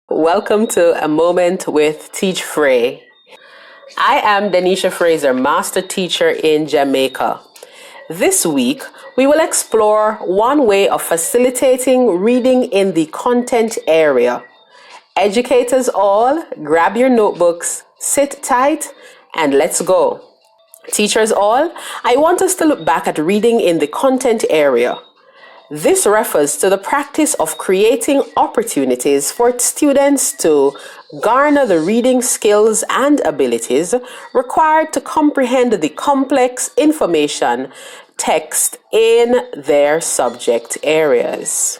Welcome to A Moment with Teach Frey. I am Denisha Fraser, Master Teacher in Jamaica. This week, we will explore one way of facilitating reading in the content area. Educators all, grab your notebooks, sit tight, and let's go. Teachers all, I want us to look back at reading in the content area. This refers to the practice of creating opportunities for students to garner the reading skills and abilities required to comprehend the complex information text in their subject areas.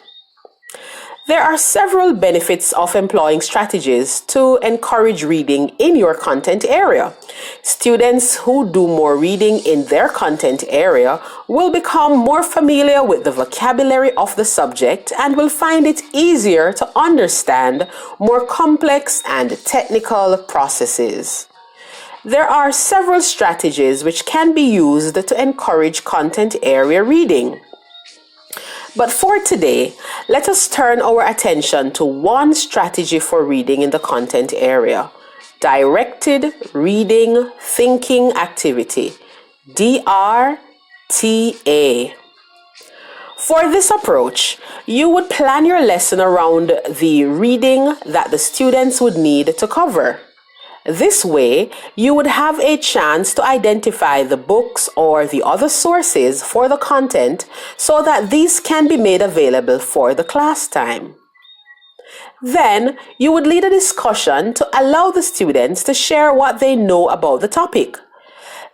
There are several benefits of employing strategies to encourage reading in your content area. Students who do more reading in their content area will become more familiar with the vocabulary of the subject and will find it easier to understand more complex and technical processes. There are several strategies which can be used to encourage content area reading. But for today, let us turn our attention to one strategy for reading in the content area: Directed Reading Thinking Activity, DRTA. For this approach, you would plan your lesson around the reading that the students would need to cover. This way, you would have a chance to identify the books or the other sources for the content so that these can be made available for the class time. Then, you would lead a discussion to allow the students to share what they know about the topic.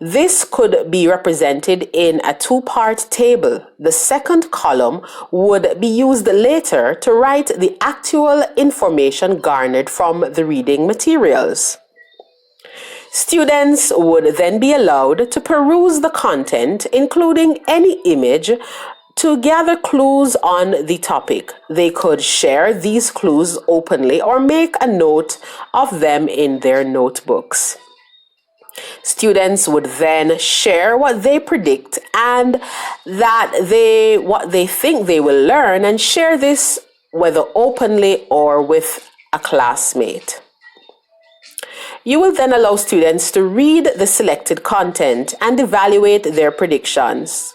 This could be represented in a two-part table. The second column would be used later to write the actual information garnered from the reading materials. Students would then be allowed to peruse the content, including any image, to gather clues on the topic. They could share these clues openly or make a note of them in their notebooks. Students would then share what they predict and what they think they will learn, and share this whether openly or with a classmate. You will then allow students to read the selected content and evaluate their predictions.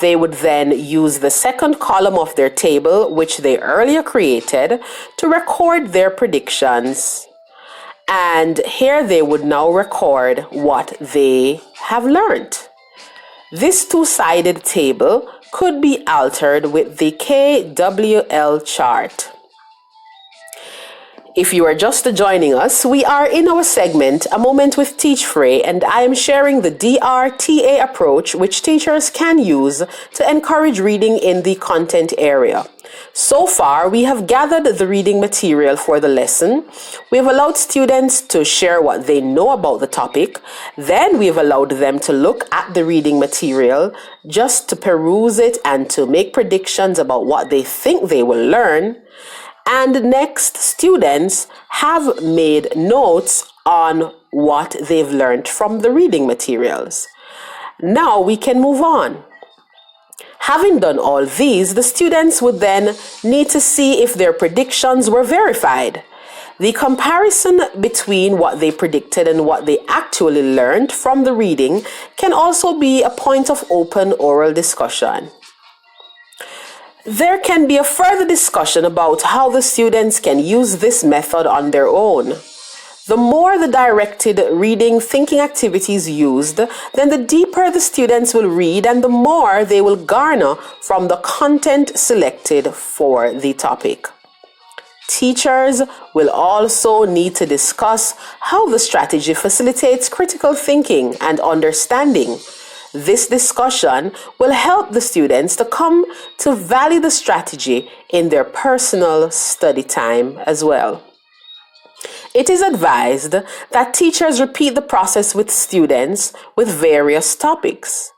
They would then use the second column of their table, which they earlier created, to record their predictions. And here they would now record what they have learned. This two-sided table could be altered with the KWL chart. If you are just joining us, we are in our segment, A Moment with Teach Frey, and I am sharing the DRTA approach which teachers can use to encourage reading in the content area. So far, we have gathered the reading material for the lesson. We have allowed students to share what they know about the topic. Then we have allowed them to look at the reading material, just to peruse it and to make predictions about what they think they will learn. And next, students have made notes on what they've learned from the reading materials. Now we can move on. Having done all these, the students would then need to see if their predictions were verified. The comparison between what they predicted and what they actually learned from the reading can also be a point of open oral discussion. There can be a further discussion about how the students can use this method on their own. The more the directed reading thinking activities used, then the deeper the students will read and the more they will garner from the content selected for the topic. Teachers will also need to discuss how the strategy facilitates critical thinking and understanding. This discussion will help the students to come to value the strategy in their personal study time as well. It is advised that teachers repeat the process with students with various topics.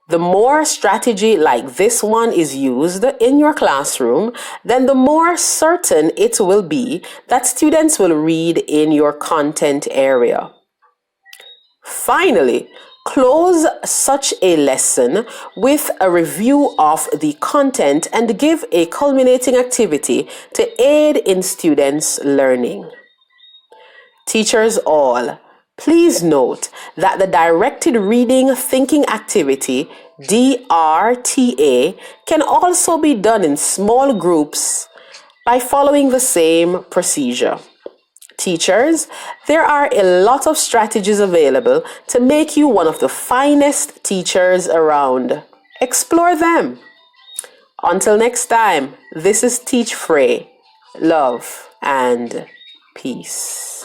The more strategy like this one is used in your classroom, then the more certain it will be that students will read in your content area. Finally, Close such a lesson with a review of the content and give a culminating activity to aid in students' learning. Teachers all, please note that the Directed Reading Thinking Activity, DRTA, can also be done in small groups by following the same procedure. Teachers, there are a lot of strategies available to make you one of the finest teachers around. Explore them. Until next time, this is Teach Frey. Love and peace.